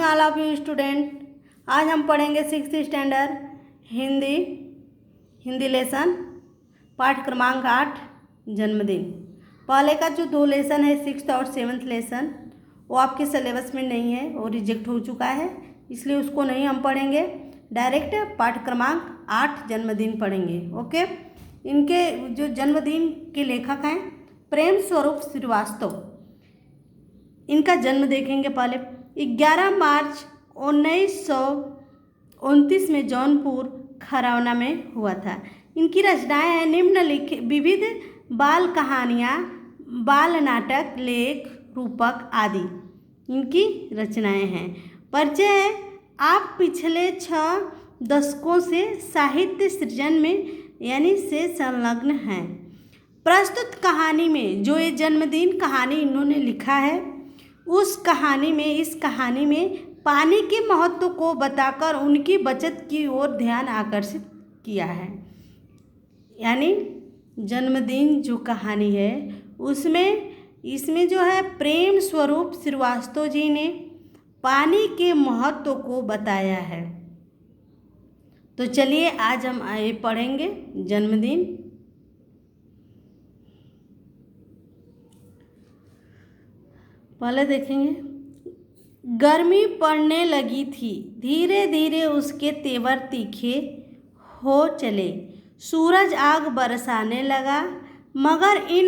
All of you student. आज हम पढ़ेंगे 6th स्टैंडर्ड हिंदी लेसन पाठ क्रमांक 8 जन्मदिन। पहले का जो 2 लेसन है 6th और 7th लेसन वो आपके सिलेबस में नहीं है, वो रिजेक्ट हो चुका है, इसलिए उसको नहीं हम पढ़ेंगे। डायरेक्ट पाठ क्रमांक 8 जन्मदिन पढ़ेंगे। ओके, इनके जो जन्मदिन के लेखक हैं प्रेम स्वरूप श्रीवास्तव। इनका जन्म देखेंगे। पहले 11 मार्च 1929 में जौनपुर खरौना में हुआ था। इनकी रचनाएं हैं निम्नलिखित विविध बाल कहानियाँ, बाल नाटक, लेख, रूपक आदि इनकी रचनाएं हैं। परिचय है, आप पिछले 6 दशकों से साहित्य सृजन में यानी से संलग्न हैं। प्रस्तुत कहानी में जो ये जन्मदिन कहानी इन्होंने लिखा है इस कहानी में पानी के महत्व को बताकर उनकी बचत की ओर ध्यान आकर्षित किया है। यानी जन्मदिन जो कहानी है इसमें जो है प्रेम स्वरूप श्रीवास्तव जी ने पानी के महत्व को बताया है। तो चलिए आज हम आए पढ़ेंगे जन्मदिन। पहले देखेंगे, गर्मी पड़ने लगी थी, धीरे धीरे उसके तेवर तीखे हो चले, सूरज आग बरसाने लगा, मगर इन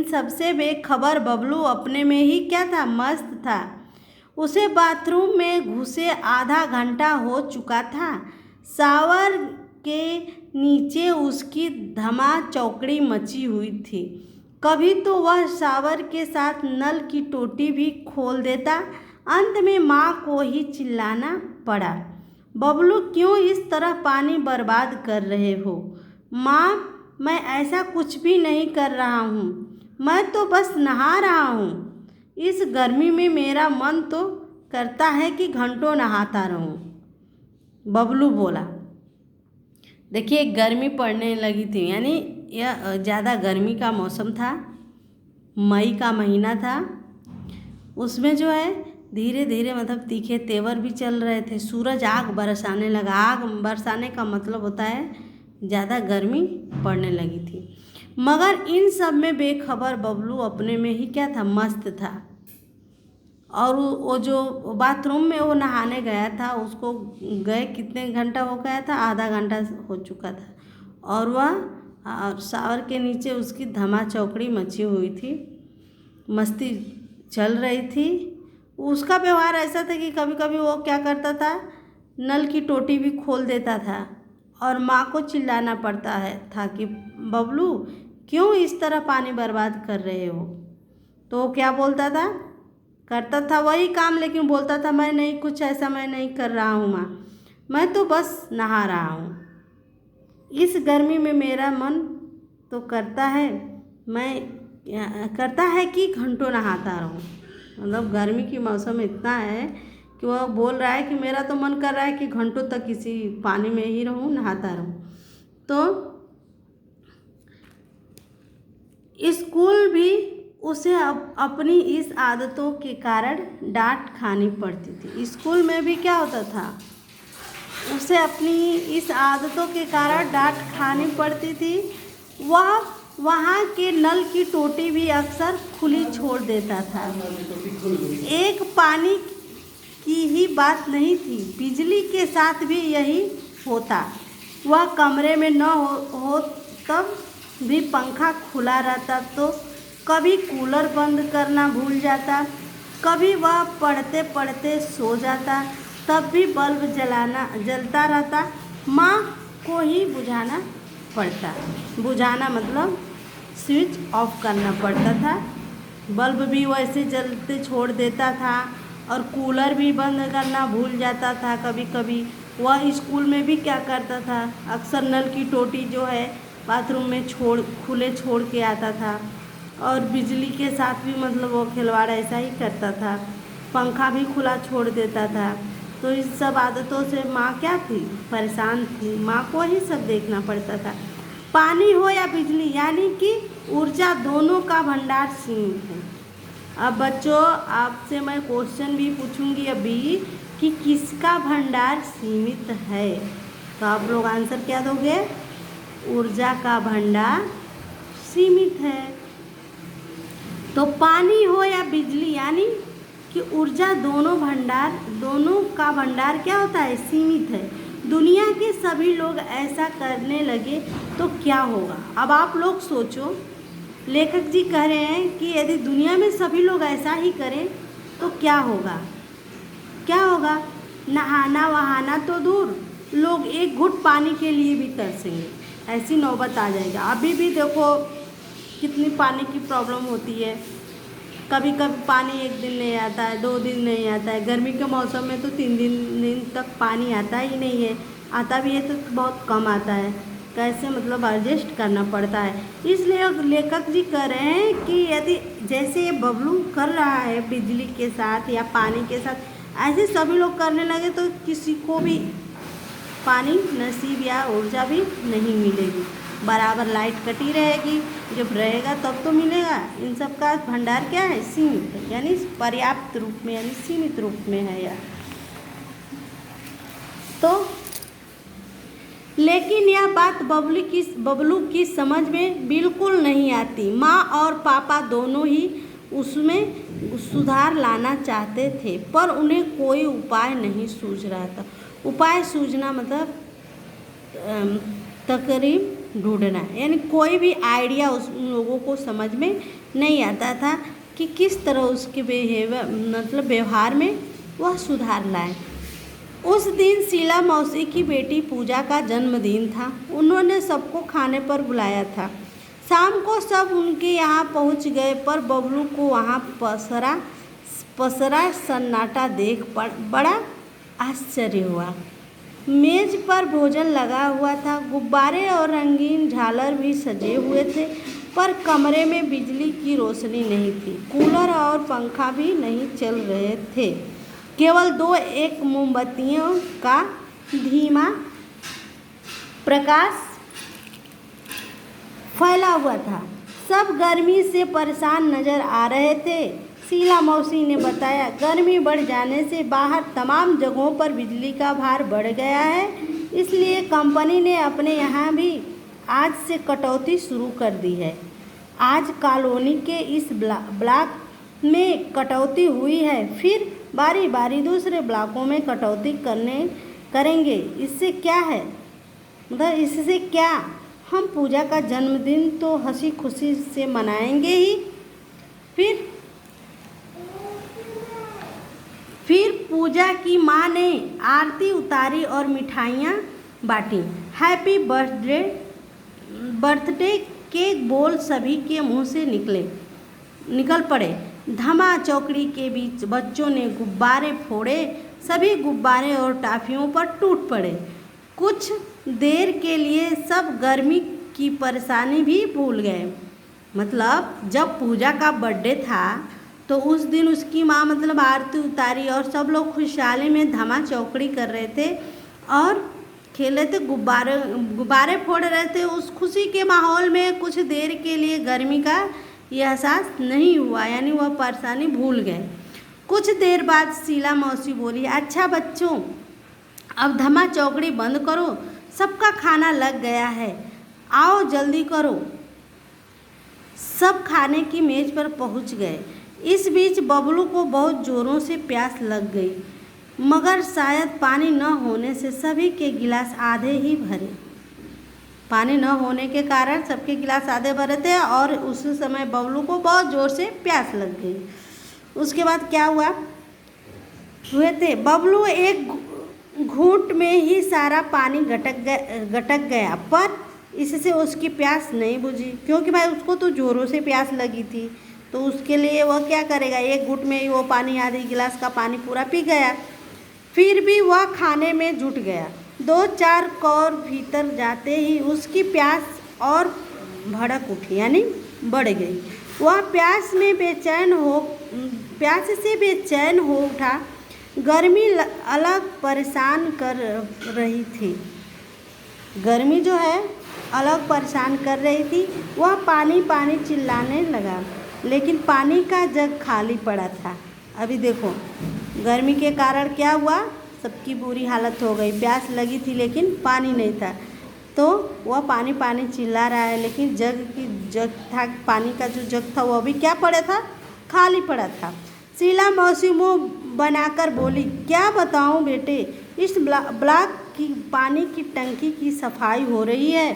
सबसे बेखबर बबलू अपने में ही क्या था, मस्त था। उसे बाथरूम में घुसे आधा घंटा हो चुका था। शावर के नीचे उसकी धमा चौकड़ी मची हुई थी। कभी तो वह शावर के साथ नल की टोटी भी खोल देता। अंत में माँ को ही चिल्लाना पड़ा, बबलू क्यों इस तरह पानी बर्बाद कर रहे हो? माँ, मैं ऐसा कुछ भी नहीं कर रहा हूँ, मैं तो बस नहा रहा हूँ। इस गर्मी में मेरा मन तो करता है कि घंटों नहाता रहूँ, बबलू बोला। देखिए, गर्मी पड़ने लगी थी, यानी यह ज़्यादा गर्मी का मौसम था, मई का महीना था। उसमें जो है धीरे धीरे मतलब तीखे तेवर भी चल रहे थे। सूरज आग बरसाने लगा। आग बरसाने का मतलब होता है ज़्यादा गर्मी पड़ने लगी थी। मगर इन सब में बेखबर बबलू अपने में ही क्या था, मस्त था। और वो जो बाथरूम में वो नहाने गया था, उसको गए कितने घंटा हो गया था, आधा घंटा हो चुका था। और वह शावर के नीचे उसकी धमा चौकड़ी मची हुई थी, मस्ती चल रही थी। उसका व्यवहार ऐसा था कि कभी कभी वो क्या करता था, नल की टोटी भी खोल देता था और माँ को चिल्लाना पड़ता था कि बबलू क्यों इस तरह पानी बर्बाद कर रहे हो? तो वो क्या बोलता था, करता था वही काम, लेकिन बोलता था मैं नहीं, कुछ ऐसा मैं नहीं कर रहा हूँ माँ, मैं तो बस नहा रहा हूँ। इस गर्मी में मेरा मन तो करता है कि घंटों नहाता रहूँ। मतलब गर्मी की मौसम इतना है कि वह बोल रहा है कि मेरा तो मन कर रहा है कि घंटों तक इसी पानी में ही रहूँ, नहाता रहूँ। तो स्कूल भी उसे अपनी इस आदतों के कारण डांट खानी पड़ती थी। स्कूल में भी क्या होता था, उसे अपनी इस आदतों के कारण डांट खानी पड़ती थी। वह वहाँ के नल की टोटी भी अक्सर खुली छोड़ देता था। एक पानी की ही बात नहीं थी, बिजली के साथ भी यही होता। वह कमरे में न हो तब भी पंखा खुला रहता, तो कभी कूलर बंद करना भूल जाता, कभी वह पढ़ते पढ़ते सो जाता, तब भी बल्ब जलता रहता। माँ को ही बुझाना मतलब स्विच ऑफ करना पड़ता था। बल्ब भी वैसे जलते छोड़ देता था और कूलर भी बंद करना भूल जाता था कभी कभी। वह स्कूल में भी क्या करता था, अक्सर नल की टोटी जो है बाथरूम में खुले छोड़ के आता था, और बिजली के साथ भी मतलब वो खिलवाड़ ऐसा ही करता था, पंखा भी खुला छोड़ देता था। तो इस सब आदतों से माँ क्या थी, परेशान थी। माँ को ही सब देखना पड़ता था। पानी हो या बिजली, यानी कि ऊर्जा दोनों का भंडार सीमित है। अब बच्चों आपसे मैं क्वेश्चन भी पूछूंगी अभी कि किसका भंडार सीमित है, तो आप लोग आंसर क्या दोगे? ऊर्जा का भंडार सीमित है। तो पानी हो या बिजली, यानी कि ऊर्जा दोनों का भंडार क्या होता है? सीमित है। दुनिया के सभी लोग ऐसा करने लगे तो क्या होगा? अब आप लोग सोचो, लेखक जी कह रहे हैं कि यदि दुनिया में सभी लोग ऐसा ही करें तो क्या होगा? क्या होगा? नहाना वहाना तो दूर, लोग एक घुट पानी के लिए भी तरसेंगे, ऐसी नौबत आ जाएगा। अभी भी देखो कितनी पानी की प्रॉब्लम होती है, कभी कभी पानी एक दिन नहीं आता है, 2 दिन नहीं आता है। गर्मी के मौसम में तो 3 दिन तक पानी आता ही नहीं है, आता भी है तो बहुत कम आता है। कैसे मतलब एडजस्ट करना पड़ता है। इसलिए लेखक जी कह रहे हैं कि यदि जैसे ये बबलू कर रहा है बिजली के साथ या पानी के साथ, ऐसे सभी लोग करने लगे तो किसी को भी पानी नसीब या ऊर्जा भी नहीं मिलेगी, बराबर लाइट कटी रहेगी। जब रहेगा तब तो मिलेगा। इन सब का भंडार क्या है? सीमित है, यानी पर्याप्त रूप में, यानी सीमित रूप में है यह। तो लेकिन यह बात बबलू की समझ में बिल्कुल नहीं आती। माँ और पापा दोनों ही उसमें सुधार लाना चाहते थे, पर उन्हें कोई उपाय नहीं सूझ रहा था। उपाय सूझना मतलब तकरीब ढूंढना, यानी कोई भी आइडिया उन लोगों को समझ में नहीं आता था कि किस तरह उसके व्यवहार में वह सुधार लाए। उस दिन शीला मौसी की बेटी पूजा का जन्मदिन था। उन्होंने सबको खाने पर बुलाया था। शाम को सब उनके यहाँ पहुँच गए, पर बबलू को वहाँ पसरा सन्नाटा देख बड़ा आश्चर्य हुआ। मेज पर भोजन लगा हुआ था, गुब्बारे और रंगीन झालर भी सजे हुए थे, पर कमरे में बिजली की रोशनी नहीं थी। कूलर और पंखा भी नहीं चल रहे थे। केवल 2-1 मोमबत्तियों का धीमा प्रकाश फैला हुआ था। सब गर्मी से परेशान नजर आ रहे थे। शीला मौसी ने बताया, गर्मी बढ़ जाने से बाहर तमाम जगहों पर बिजली का भार बढ़ गया है, इसलिए कंपनी ने अपने यहाँ भी आज से कटौती शुरू कर दी है। आज कॉलोनी के इस ब्लॉक में कटौती हुई है, फिर बारी बारी दूसरे ब्लॉकों में कटौती करेंगे। इससे क्या है? मतलब इससे क्या, हम पूजा का जन्मदिन तो हंसी खुशी से मनाएंगे ही। फिर पूजा की माँ ने आरती उतारी और मिठाइयाँ बांटी। हैप्पी बर्थडे के बोल सभी के मुंह से निकल पड़े। धमा चौकड़ी के बीच बच्चों ने गुब्बारे फोड़े। सभी गुब्बारे और टाफियों पर टूट पड़े। कुछ देर के लिए सब गर्मी की परेशानी भी भूल गए। मतलब जब पूजा का बर्थडे था तो उस दिन उसकी माँ मतलब आरती उतारी और सब लोग खुशहाली में धमा चौकड़ी कर रहे थे और खेल रहे थे, गुब्बारे फोड़ रहे थे। उस खुशी के माहौल में कुछ देर के लिए गर्मी का यह एहसास नहीं हुआ, यानी वह परेशानी भूल गए। कुछ देर बाद शीला मौसी बोली, अच्छा बच्चों, अब धमा चौकड़ी बंद करो, सबका खाना लग गया है, आओ जल्दी करो। सब खाने की मेज पर पहुंच गए। इस बीच बबलू को बहुत ज़ोरों से प्यास लग गई, मगर शायद पानी न होने से सभी के गिलास आधे ही भरे। पानी न होने के कारण सबके गिलास आधे भरे थे और उस समय बबलू को बहुत ज़ोर से प्यास लग गई। उसके बाद क्या हुआ बबलू एक घूंट में ही सारा पानी गटक गया, पर इससे उसकी प्यास नहीं बुझी, क्योंकि भाई उसको तो ज़ोरों से प्यास लगी थी। तो उसके लिए वह क्या करेगा, एक घूंट में ही वो पानी, आधे गिलास का पानी पूरा पी गया। फिर भी वह खाने में जुट गया। 2-4 कौर भीतर जाते ही उसकी प्यास और भड़क उठी, यानी बढ़ गई। वह प्यास से बेचैन हो उठा। गर्मी अलग परेशान कर रही थी। गर्मी जो है अलग परेशान कर रही थी। वह पानी पानी चिल्लाने लगा। लेकिन पानी का जग खाली पड़ा था। अभी देखो गर्मी के कारण क्या हुआ, सबकी बुरी हालत हो गई। प्यास लगी थी लेकिन पानी नहीं था, तो वह पानी पानी चिल्ला रहा है, लेकिन जग था, पानी का जो जग था वो भी क्या पड़ा था, खाली पड़ा था। शीला मौसी मुँह बनाकर बोली, क्या बताऊं बेटे, इस ब्लॉक की पानी की टंकी की सफाई हो रही है।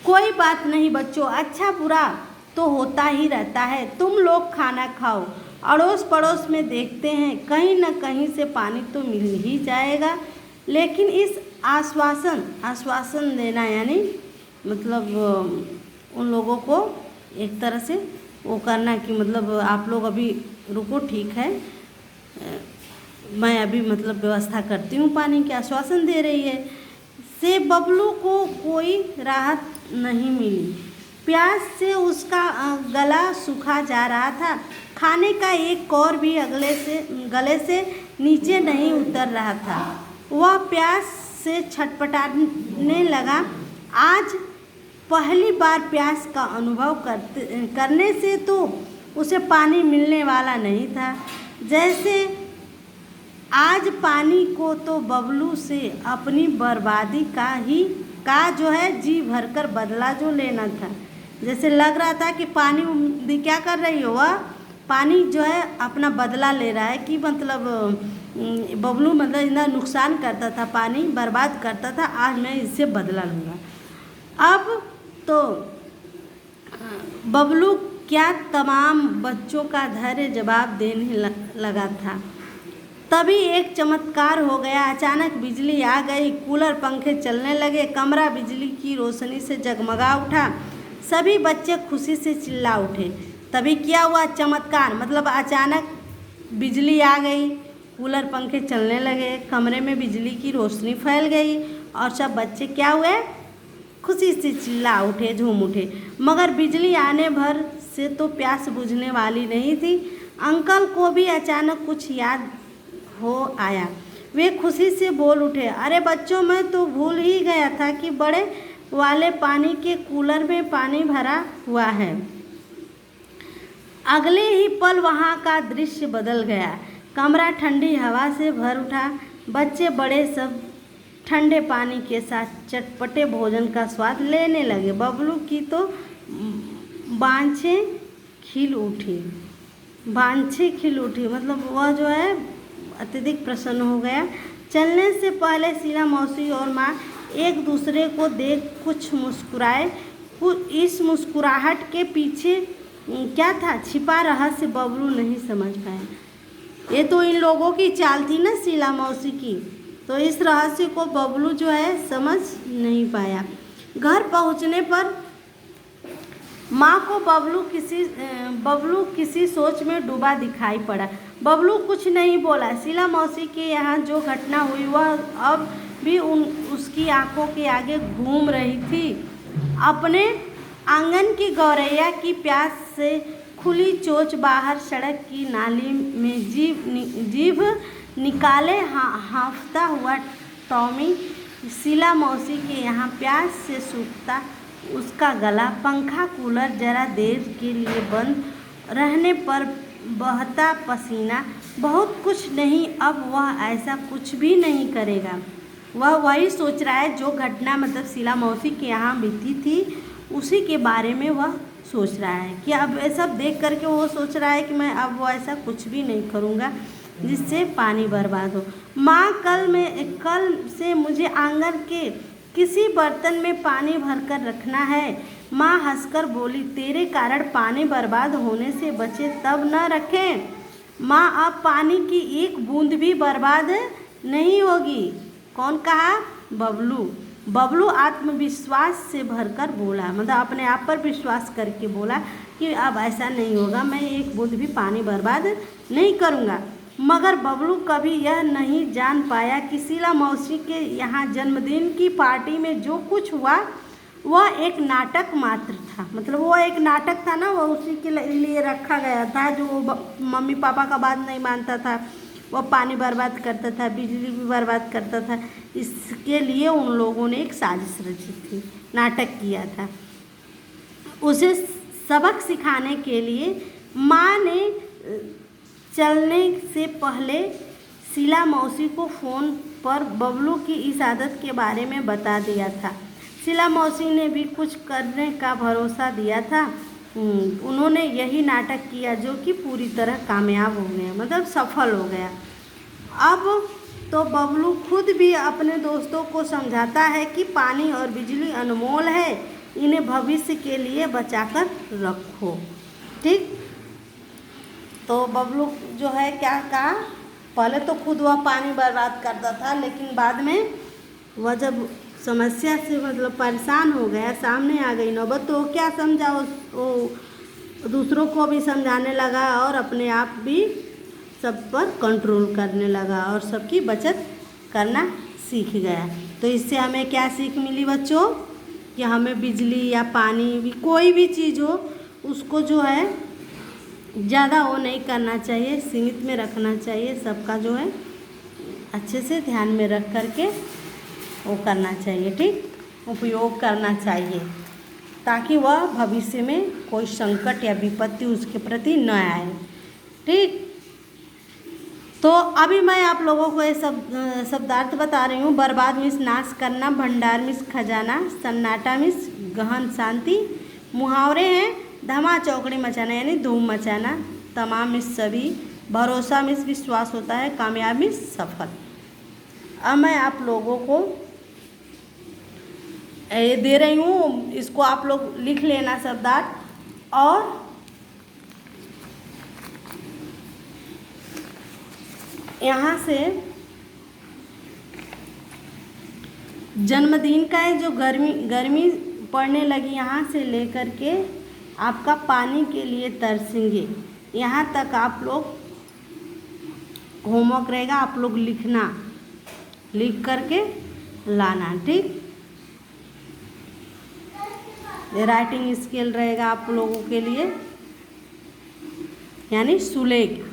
कोई बात नहीं बच्चों, अच्छा बुरा तो होता ही रहता है। तुम लोग खाना खाओ, अड़ोस पड़ोस में देखते हैं, कहीं न कहीं से पानी तो मिल ही जाएगा। लेकिन इस आश्वासन देना, यानी मतलब उन लोगों को एक तरह से वो करना कि मतलब आप लोग अभी रुको, ठीक है, मैं अभी मतलब व्यवस्था करती हूँ, पानी के आश्वासन दे रही है। से बबलू को कोई राहत नहीं मिली। प्यास से उसका गला सूखा जा रहा था। खाने का एक कौर भी गले से नीचे नहीं उतर रहा था। वह प्यास से छटपटाने लगा। आज पहली बार प्यास का अनुभव करने से तो उसे पानी मिलने वाला नहीं था। जैसे आज पानी को तो बबलू से अपनी बर्बादी का जो है जी भरकर बदला जो लेना था। जैसे लग रहा था कि पानी क्या कर रही हो, वह पानी जो है अपना बदला ले रहा है, कि मतलब बबलू मतलब इतना नुकसान करता था, पानी बर्बाद करता था, आज मैं इससे बदला लूँगा। अब तो बबलू क्या तमाम बच्चों का धैर्य जवाब देने लगा था। तभी एक चमत्कार हो गया। अचानक बिजली आ गई, कूलर पंखे चलने लगे, कमरा बिजली की रोशनी से जगमगा उठा। सभी बच्चे खुशी से चिल्ला उठे। तभी क्या हुआ, चमत्कार मतलब अचानक बिजली आ गई, कूलर पंखे चलने लगे, कमरे में बिजली की रोशनी फैल गई और सब बच्चे क्या हुए, खुशी से चिल्ला उठे, झूम उठे। मगर बिजली आने भर से तो प्यास बुझने वाली नहीं थी। अंकल को भी अचानक कुछ याद हो आया। वे खुशी से बोल उठे, अरे बच्चों, मैं तो भूल ही गया था कि बड़े वाले पानी के कूलर में पानी भरा हुआ है। अगले ही पल वहाँ का दृश्य बदल गया। कमरा ठंडी हवा से भर उठा। बच्चे बड़े सब ठंडे पानी के साथ चटपटे भोजन का स्वाद लेने लगे। बबलू की तो बाँछें खिल उठी, मतलब वह जो है अत्यधिक प्रसन्न हो गया। चलने से पहले शीला मौसी और माँ एक दूसरे को देख कुछ मुस्कुराए। इस मुस्कुराहट के पीछे क्या था, छिपा रहस्य बबलू नहीं समझ पाया। ये तो इन लोगों की चाल थी ना शीला मौसी की, तो इस रहस्य को बबलू जो है समझ नहीं पाया। घर पहुंचने पर माँ को बबलू किसी सोच में डूबा दिखाई पड़ा। बबलू कुछ नहीं बोला। शीला मौसी के यहाँ जो घटना हुई वह अब भी उसकी आंखों के आगे घूम रही थी। अपने आंगन की गौरैया की प्यास से खुली चोंच बाहर सड़क की नाली में जीभ निकाले हाँफता हुआ टॉमी, शीला मौसी के यहाँ प्यास से सूखता उसका गला, पंखा कूलर जरा देर के लिए बंद रहने पर बहता पसीना, बहुत कुछ नहीं। अब वह ऐसा कुछ भी नहीं करेगा। वह वही सोच रहा है जो घटना मतलब शीला मौसी के यहाँ बीती थी, उसी के बारे में वह सोच रहा है कि अब ये सब देख करके वो सोच रहा है कि मैं अब वो ऐसा कुछ भी नहीं करूँगा जिससे पानी बर्बाद हो। माँ कल से मुझे आंगन के किसी बर्तन में पानी भरकर रखना है। माँ हंसकर बोली, तेरे कारण पानी बर्बाद होने से बचे तब न रखें। माँ, अब पानी की एक बूंद भी बर्बाद नहीं होगी। कौन कहा? बबलू आत्मविश्वास से भरकर बोला, मतलब अपने आप पर विश्वास करके बोला कि अब ऐसा नहीं होगा, मैं एक बूंद भी पानी बर्बाद नहीं करूँगा। मगर बबलू कभी यह नहीं जान पाया कि शीला मौसी के यहाँ जन्मदिन की पार्टी में जो कुछ हुआ वह एक नाटक मात्र था। मतलब वह एक नाटक था ना, वह उसी के लिए रखा गया था। जो मम्मी पापा का बात नहीं मानता था, वह पानी बर्बाद करता था, बिजली भी बर्बाद करता था, इसके लिए उन लोगों ने एक साजिश रची थी, नाटक किया था। उसे सबक सिखाने के लिए माँ ने चलने से पहले शीला मौसी को फ़ोन पर बबलू की इस आदत के बारे में बता दिया था। शीला मौसी ने भी कुछ करने का भरोसा दिया था। उन्होंने यही नाटक किया जो कि पूरी तरह कामयाब हो गया, मतलब सफल हो गया। अब तो बबलू खुद भी अपने दोस्तों को समझाता है कि पानी और बिजली अनमोल है, इन्हें भविष्य के लिए बचाकर रखो। ठीक, तो बबलू जो है क्या कहा, पहले तो खुद वह पानी बर्बाद करता था, लेकिन बाद में वह जब समस्या से मतलब परेशान हो गया, सामने आ गई नौबत, तो क्या समझा, वो दूसरों को भी समझाने लगा और अपने आप भी सब पर कंट्रोल करने लगा और सबकी बचत करना सीख गया। तो इससे हमें क्या सीख मिली बच्चों, कि हमें बिजली या पानी भी कोई भी चीज़ हो उसको जो है ज़्यादा वो नहीं करना चाहिए, सीमित में रखना चाहिए। सबका जो है अच्छे से ध्यान में रख करके वो करना चाहिए, ठीक, उपयोग करना चाहिए, ताकि वह भविष्य में कोई संकट या विपत्ति उसके प्रति न आए। ठीक, तो अभी मैं आप लोगों को ये सब शब्दार्थ बता रही हूँ। बर्बाद मीन्स नाश करना, भंडार मीन्स खजाना, सन्नाटा मीन्स गहन शांति, मुहावरे हैं धमा चौकड़ी मचाना यानी धूम मचाना, तमाम मीन्स सभी, भरोसा मीन्स विश्वास होता है, कामयाब मीन्स सफल। अब मैं आप लोगों को ये दे रही हूँ, इसको आप लोग लिख लेना शब्दार्थ। और यहाँ से जन्मदिन का है जो गर्मी पड़ने लगी, यहाँ से लेकर के आपका पानी के लिए तरसेंगे, यहाँ तक आप लोग होमवर्क रहेगा, आप लोग लिखना, लिख करके लाना। ठीक, ये राइटिंग स्किल रहेगा आप लोगों के लिए, यानी सुलेख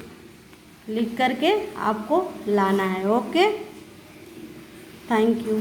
लिख करके आपको लाना है। Okay, thank you.